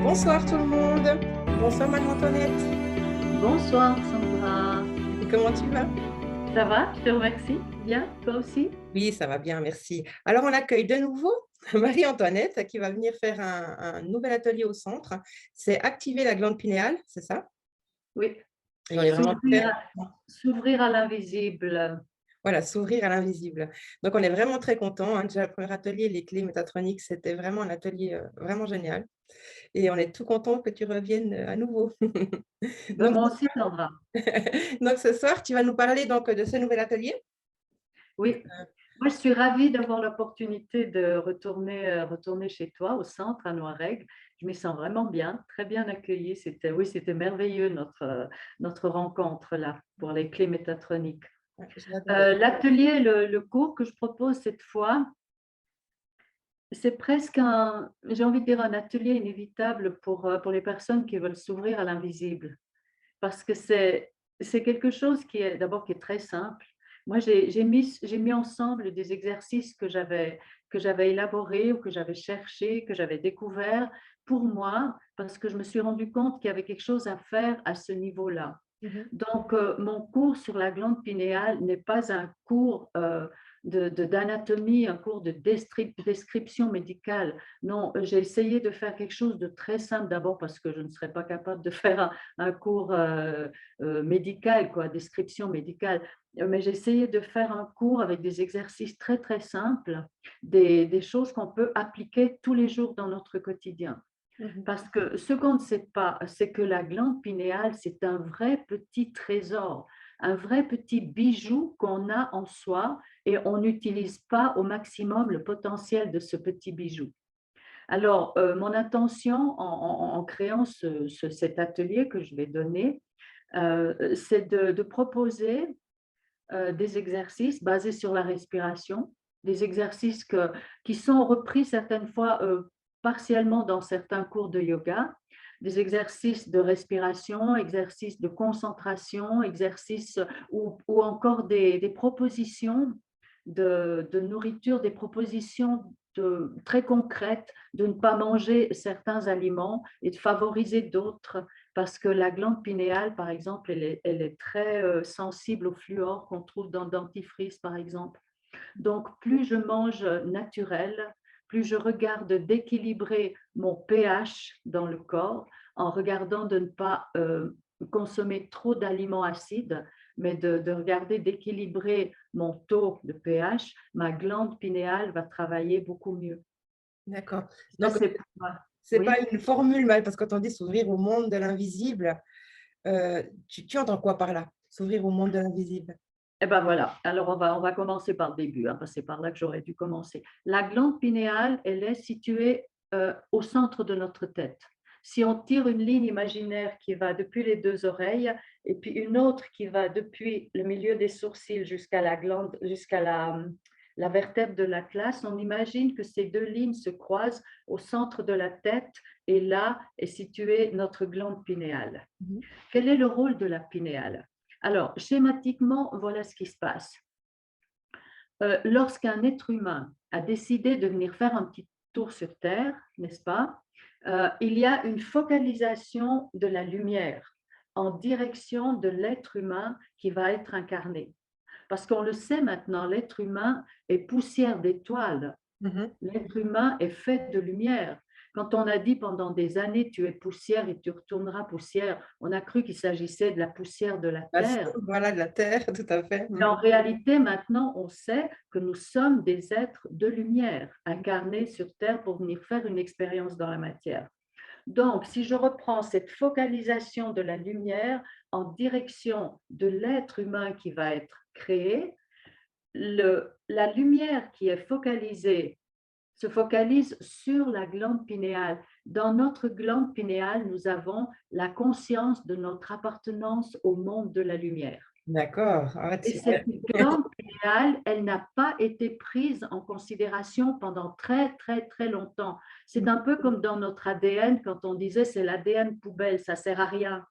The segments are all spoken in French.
Bonsoir tout le monde. Bonsoir Marie-Antoinette. Bonsoir Sandra, Comment tu vas? ça va? Je te remercie. Bien, toi aussi? Oui, ça va bien, merci. Alors, on accueille de nouveau Marie-Antoinette qui va venir faire un nouvel atelier au centre. C'est activer la glande pinéale, c'est ça? Oui, Et on est vraiment s'ouvrir très, à, s'ouvrir à l'invisible. voilà, s'ouvrir à l'invisible. Donc, on est vraiment très contents, hein. Déjà, le premier atelier, les clés métatroniques, c'était vraiment un atelier vraiment génial. Et on est tout content que tu reviennes à nouveau. Ben, Donc, moi aussi, Sandra. donc, ce soir, tu vas nous parler donc, de ce nouvel atelier. Oui, moi je suis ravie d'avoir l'opportunité de retourner chez toi au centre à Noirègue. Je me sens vraiment bien, très bien accueillie. Oui, c'était merveilleux notre rencontre là pour les clés métatroniques. Ouais, j'ai adoré. L'atelier, le cours que je propose cette fois, c'est presque j'ai envie de dire un atelier inévitable pour les personnes qui veulent s'ouvrir à l'invisible. Parce que c'est quelque chose qui est très simple. Moi, j'ai mis ensemble des exercices que j'avais élaborés ou que j'avais cherchés, que j'avais découverts pour moi, parce que je me suis rendu compte qu'il y avait quelque chose à faire à ce niveau-là. Mhm. Donc, mon cours sur la glande pinéale n'est pas un cours d'anatomie, un cours de description médicale. Non, j'ai essayé de faire quelque chose de très simple d'abord parce que je ne serais pas capable de faire un cours médical, quoi, description médicale. Mais j'ai essayé de faire un cours avec des exercices très, très simples, des choses qu'on peut appliquer tous les jours dans notre quotidien. Mhm. Parce que ce qu'on ne sait pas, c'est que la glande pinéale, c'est un vrai petit trésor, un vrai petit bijou qu'on a en soi et on n'utilise pas au maximum le potentiel de ce petit bijou. Alors, mon intention en créant cet atelier que je vais donner, c'est de proposer des exercices basés sur la respiration, des exercices qui sont repris certaines fois partiellement dans certains cours de yoga, des exercices de respiration, exercices de concentration, exercices ou encore des propositions de nourriture, des propositions très concrètes de ne pas manger certains aliments et de favoriser d'autres parce que la glande pinéale, par exemple, elle est très sensible au fluor qu'on trouve dans le dentifrice, par exemple. Donc, plus je mange naturel, plus je regarde d'équilibrer mon pH dans le corps en regardant de ne pas consommer trop d'aliments acides, mais de regarder d'équilibrer mon taux de pH, ma glande pinéale va travailler beaucoup mieux. D'accord. Ça, Donc, c'est pour moi. c'est pas Oui. une formule, mal, parce que quand on dit s'ouvrir au monde de l'invisible, tu entends quoi par là? S'ouvrir au monde de l'invisible. Eh ben voilà, alors on va commencer par le début, hein, parce que c'est par là que j'aurais dû commencer. La glande pinéale, elle est située au centre de notre tête. Si on tire une ligne imaginaire qui va depuis les deux oreilles et puis une autre qui va depuis le milieu des sourcils jusqu'à la glande, jusqu'à la vertèbre de l'atlas, on imagine que ces deux lignes se croisent au centre de la tête et là est située notre glande pinéale. Mhm. Quel est le rôle de la pinéale? Alors, schématiquement, voilà ce qui se passe. Lorsqu'un être humain a décidé de venir faire un petit tour sur Terre, n'est-ce pas? Il y a une focalisation de la lumière en direction de l'être humain qui va être incarné. Parce qu'on le sait maintenant, l'être humain est poussière d'étoiles. Mhm. L'être humain est fait de lumière. Quand on a dit pendant des années, tu es poussière et tu retourneras poussière, on a cru qu'il s'agissait de la poussière de la Terre. Voilà, de la Terre, tout à fait. Mais en Mhm. réalité, maintenant, on sait que nous sommes des êtres de lumière, incarnés sur Terre pour venir faire une expérience dans la matière. Donc, si je reprends cette focalisation de la lumière en direction de l'être humain qui va être créé, la lumière qui est focalisée se focalise sur la glande pinéale. Dans notre glande pinéale, nous avons la conscience de notre appartenance au monde de la lumière. D'accord. Ah, Et cette super. glande pinéale, elle n'a pas été prise en considération pendant très, très, très longtemps. C'est un peu comme dans notre ADN, quand on disait c'est l'ADN poubelle, ça ne sert à rien.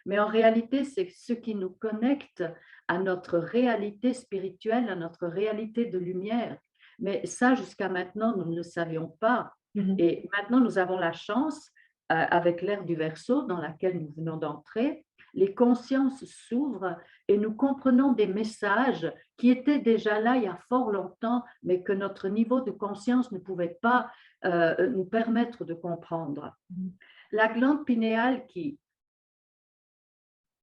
Mais en réalité, c'est ce qui nous connecte à notre réalité spirituelle, à notre réalité de lumière. Mais ça, jusqu'à maintenant, nous ne le savions pas. Mhm. Et maintenant, nous avons la chance, avec l'ère du Verseau dans laquelle nous venons d'entrer, les consciences s'ouvrent et nous comprenons des messages qui étaient déjà là il y a fort longtemps, mais que notre niveau de conscience ne pouvait pas nous permettre de comprendre. Mhm. La glande pinéale qui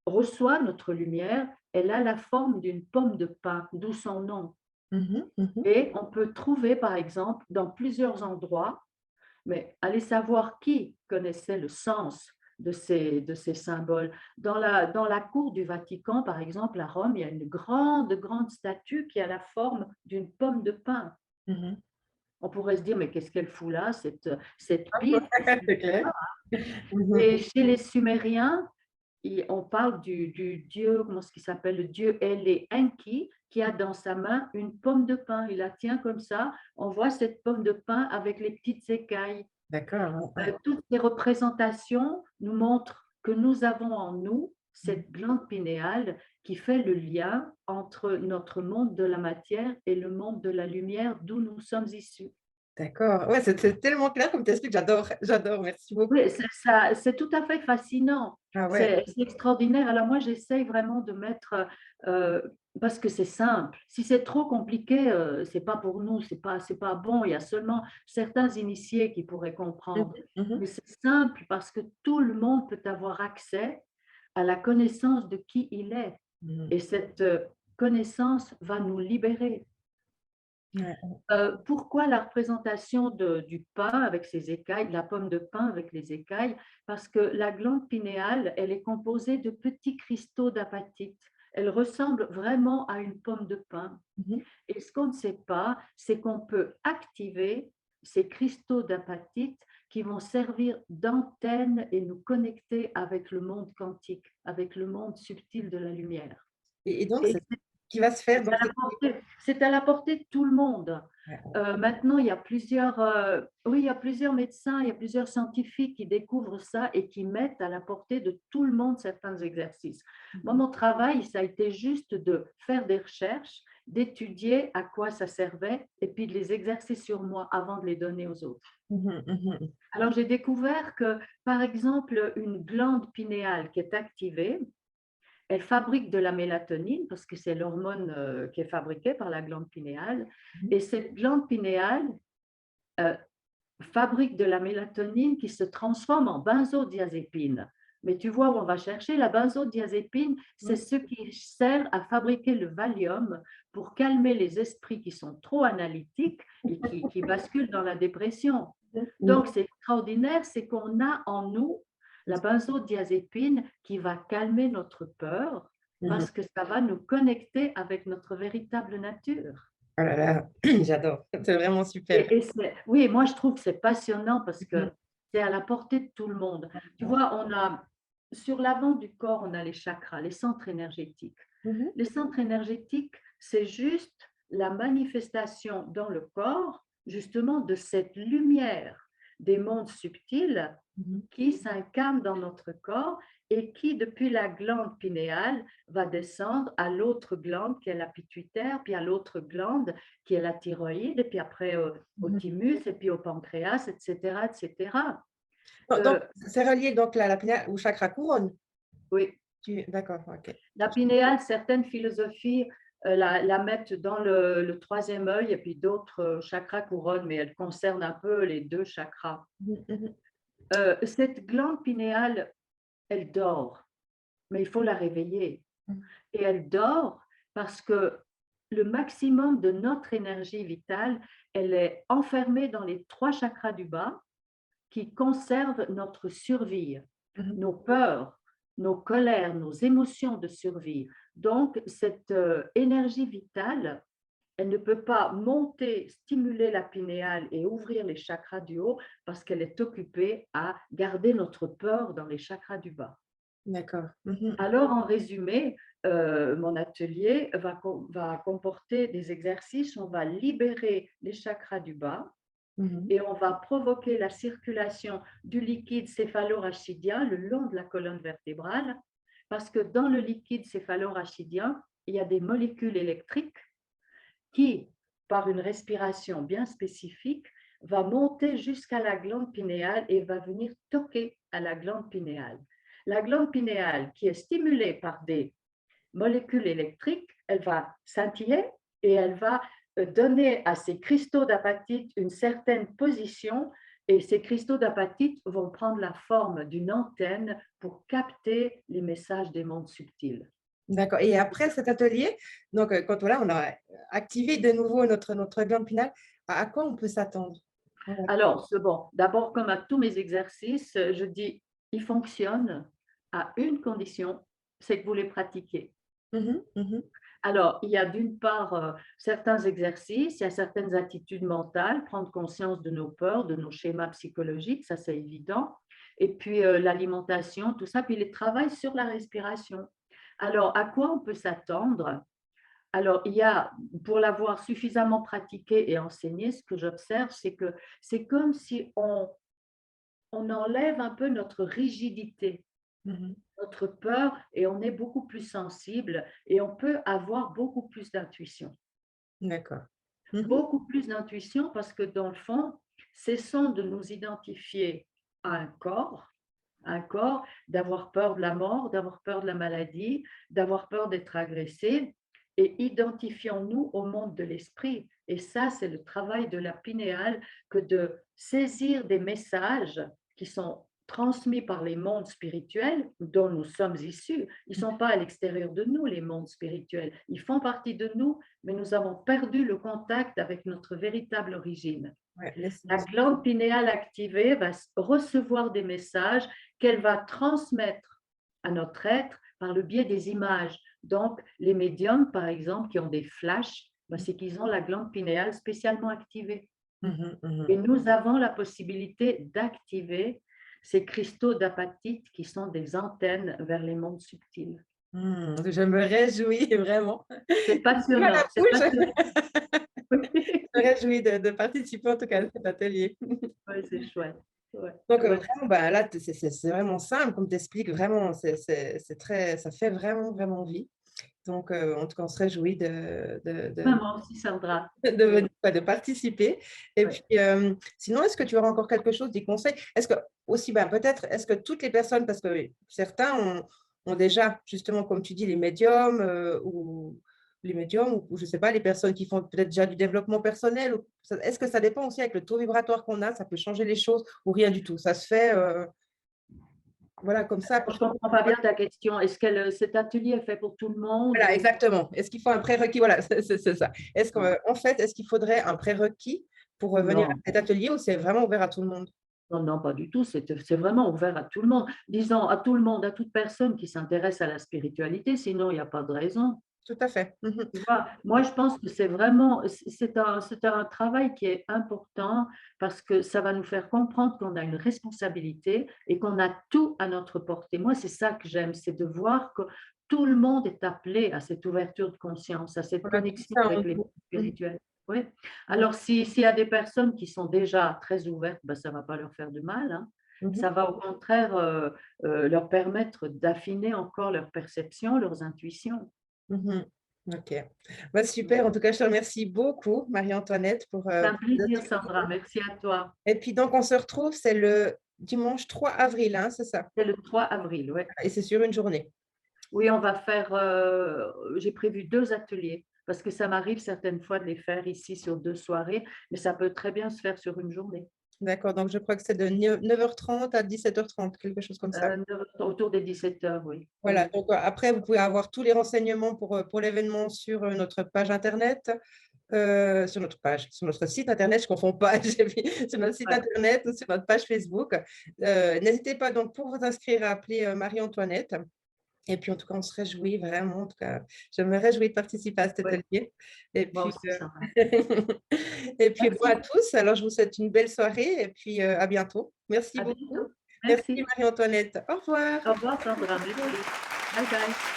reçoit notre lumière, elle a la forme d'une pomme de pin, d'où son nom. Mhm. Mhm. Et on peut trouver, par exemple, dans plusieurs endroits, mais allez savoir qui connaissait le sens de ces symboles. Dans la cour du Vatican, par exemple, à Rome, il y a une grande statue qui a la forme d'une pomme de pin. Mhm. On pourrait se dire, mais qu'est-ce qu'elle fout là, cette pile? C'est clair. Mhm. Et chez les Sumériens, on parle du dieu, comment est-ce qu'il s'appelle, le dieu Ele Enki, qui a dans sa main une pomme de pin. Il la tient comme ça. On voit cette pomme de pin avec les petites écailles. D'accord. Ouais. Toutes ces représentations nous montrent que nous avons en nous cette glande pinéale qui fait le lien entre notre monde de la matière et le monde de la lumière d'où nous sommes issus. D'accord. Ouais, c'est tellement clair comme tu expliques. J'adore. J'adore. Merci beaucoup. Oui, c'est tout à fait fascinant. Ah ouais. C'est extraordinaire. Alors moi, j'essaye vraiment de mettre, euh, parce que c'est simple. Si c'est trop compliqué, c'est pas pour nous, c'est pas bon. Il y a seulement certains initiés qui pourraient Mhm. comprendre. Mhm. Mais c'est simple parce que tout le monde peut avoir accès à la connaissance de qui il est. Mhm. Et cette connaissance va nous libérer. Ouais. Pourquoi la représentation du pain avec ses écailles, de la pomme de pin avec les écailles? Parce que la glande pinéale, elle est composée de petits cristaux d'apatite. Elle ressemble vraiment à une pomme de pin. Mhm. Et ce qu'on ne sait pas, c'est qu'on peut activer ces cristaux d'apatite qui vont servir d'antenne et nous connecter avec le monde quantique, avec le monde subtil de la lumière. Et donc, Et c'est ce qui va se faire. c'est à la portée, c'est à la portée de tout le monde. Ouais. Maintenant, oui, il y a plusieurs médecins, il y a plusieurs scientifiques qui découvrent ça et qui mettent à la portée de tout le monde certains exercices. Moi, mon travail, ça a été juste de faire des recherches, d'étudier à quoi ça servait et puis de les exercer sur moi avant de les donner aux autres. Mhm. Mhm. Alors, j'ai découvert que, par exemple, une glande pinéale qui est activée, elle fabrique de la mélatonine parce que c'est l'hormone qui est fabriquée par la glande pinéale. Et cette glande pinéale euh, fabrique de la mélatonine qui se transforme en benzodiazépine. Mais tu vois où on va chercher la benzodiazépine, c'est Mhm. ce qui sert à fabriquer le Valium pour calmer les esprits qui sont trop analytiques et qui basculent dans la dépression. Mhm. Donc, c'est extraordinaire, c'est qu'on a en nous la benzodiazépine qui va calmer notre peur Mhm. parce que ça va nous connecter avec notre véritable nature. Oh là là, j'adore. C'est vraiment super. Oui, moi je trouve que c'est passionnant parce Mhm. que c'est à la portée de tout le monde. Tu vois, sur l'avant du corps, on a les chakras, les centres énergétiques. Mhm. Les centres énergétiques, c'est juste la manifestation dans le corps, justement, de cette lumière des mondes subtils Mhm. qui s'incarne dans notre corps et qui, depuis la glande pinéale, va descendre à l'autre glande qui est la pituitaire, puis à l'autre glande qui est la thyroïde, et puis après au Mhm. thymus, et puis au pancréas, etc. etc. Donc, c'est relié donc la pinéale au chakra couronne. Oui, D'accord, ok. la pinéale, certaines philosophies la mettent dans le troisième œil, et puis d'autres chakras couronne, mais elle concerne un peu les deux chakras. Mhm. Mhm. Cette glande pinéale, elle dort, mais il faut la réveiller. Et elle dort parce que le maximum de notre énergie vitale, elle est enfermée dans les trois chakras du bas qui conservent notre survie, Mhm. nos peurs, nos colères, nos émotions de survie. Donc, cette énergie vitale, elle ne peut pas monter, stimuler la pinéale et ouvrir les chakras du haut parce qu'elle est occupée à garder notre peur dans les chakras du bas. D'accord. Mhm. Alors, en résumé, mon atelier va comporter des exercices. On va libérer les chakras du bas Mhm. et on va provoquer la circulation du liquide céphalorachidien le long de la colonne vertébrale, parce que dans le liquide céphalorachidien, il y a des molécules électriques qui, par une respiration bien spécifique, va monter jusqu'à la glande pinéale et va venir toquer à la glande pinéale. La glande pinéale, qui est stimulée par des molécules électriques, elle va scintiller et elle va donner à ces cristaux d'apatite une certaine position, et ces cristaux d'apatite vont prendre la forme d'une antenne pour capter les messages des mondes subtils. D'accord. Et après cet atelier, donc quand voilà, on a activé de nouveau notre glande pinale, à quoi on peut s'attendre? Voilà. Alors, c'est bon. D'abord, comme à tous mes exercices, je dis, ils fonctionnent à une condition, c'est que vous les pratiquez. Mhm, mhm. Alors, il y a d'une part certains exercices, il y a certaines attitudes mentales, prendre conscience de nos peurs, de nos schémas psychologiques, ça c'est évident. Et puis l'alimentation, tout ça, puis les travail sur la respiration. Alors, à quoi on peut s'attendre? Alors, il y a, pour l'avoir suffisamment pratiqué et enseigné, ce que j'observe, c'est que c'est comme si on enlève un peu notre rigidité, Mhm. notre peur, et on est beaucoup plus sensible et on peut avoir beaucoup plus d'intuition. D'accord. Mhm, Beaucoup plus d'intuition parce que dans le fond, cessons de nous identifier à un corps, d'avoir peur de la mort, d'avoir peur de la maladie, d'avoir peur d'être agressé, et identifions-nous au monde de l'esprit. Et ça, c'est le travail de la pinéale, que de saisir des messages qui sont transmis par les mondes spirituels dont nous sommes issus. Ils ne sont pas à l'extérieur de nous, les mondes spirituels. Ils font partie de nous, mais nous avons perdu le contact avec notre véritable origine. ouais, La glande pinéale activée va recevoir des messages qu'elle va transmettre à notre être par le biais des images. Donc, les médiums, par exemple, qui ont des flashs, c'est qu'ils ont la glande pinéale spécialement activée. Mhm, mhm. Et nous avons la possibilité d'activer ces cristaux d'apatite qui sont des antennes vers les mondes subtils. Je me réjouis vraiment. C'est L'eau à la passionnant, c'est bouche. passionnant. Je me réjouis de participer en tout cas à cet atelier. Oui, c'est chouette. Ouais, Donc ouais. vraiment, bah, là, c'est vraiment simple, comme tu expliques, vraiment, ça fait vraiment, vraiment envie. Donc, en tout cas, on se réjouit Maman aussi, Sandra. de participer. Et Ouais. puis, sinon, est-ce que tu auras encore quelque chose, des conseils? Est-ce que aussi, ben, peut-être, est-ce que toutes les personnes, parce que certains ont déjà, justement, comme tu dis, les médiums ou je ne sais pas, les personnes qui font peut-être déjà du développement personnel. Est-ce que ça dépend aussi avec le taux vibratoire qu'on a, ça peut changer les choses ou rien du tout? Ça se fait, voilà, comme ça. Je ne comprends pas bien ta question. Est-ce que cet atelier est fait pour tout le monde Voilà, ou... exactement. Est-ce qu'il faut un prérequis? Voilà, c'est ça. Est-ce Non, qu'en fait, est-ce qu'il faudrait un prérequis pour venir à non, cet atelier ou c'est vraiment ouvert à tout le monde? non, non, pas du tout. C'est vraiment ouvert à tout le monde. Disons à tout le monde, à toute personne qui s'intéresse à la spiritualité, sinon il n'y a pas de raison. Tout à fait. Mhm. Tu vois, moi, je pense que c'est vraiment, c'est un travail qui est important parce que ça va nous faire comprendre qu'on a une responsabilité et qu'on a tout à notre portée. Moi, c'est ça que j'aime, c'est de voir que tout le monde est appelé à cette ouverture de conscience, à cette On a tout connexion ça en avec les mondes nous. Mhm. spirituels. Oui. Alors, s'il y a des personnes qui sont déjà très ouvertes, ben, ça ne va pas leur faire du mal, hein. Mhm. Ça va au contraire leur permettre d'affiner encore leur perception, leurs intuitions. Mhm. Ok. Bah, super. En tout cas, je te remercie beaucoup, Marie-Antoinette, C'est un pour plaisir, notre Sandra. échange. Merci à toi. Et puis, donc, on se retrouve, c'est le dimanche 3 avril, hein, c'est ça? C'est le 3 avril, ouais. Et c'est sur une journée. Oui, on va faire, j'ai prévu 2 ateliers parce que ça m'arrive certaines fois de les faire ici sur 2 soirées, mais ça peut très bien se faire sur une journée. D'accord. Donc, je crois que c'est de 9h30 à 17h30, quelque chose comme ça. 9 autour des 17 h, oui. Voilà, donc après, vous pouvez avoir tous les renseignements pour l'événement sur notre page internet, sur notre site internet, je ne confonds pas, sur notre site Ouais, internet ou sur notre page Facebook. N'hésitez pas donc pour vous inscrire à appeler Marie-Antoinette. Et puis, en tout cas, on se réjouit vraiment. En tout cas, je me réjouis de participer à cet ouais, atelier. Et moi puis, aussi, Sandra. et puis bon à Merci, tous. Alors, je vous souhaite une belle soirée et puis à bientôt. Merci à beaucoup. bientôt. Merci Merci. Marie-Antoinette. Au revoir. Au revoir, Sandra. Merci. Bye bye.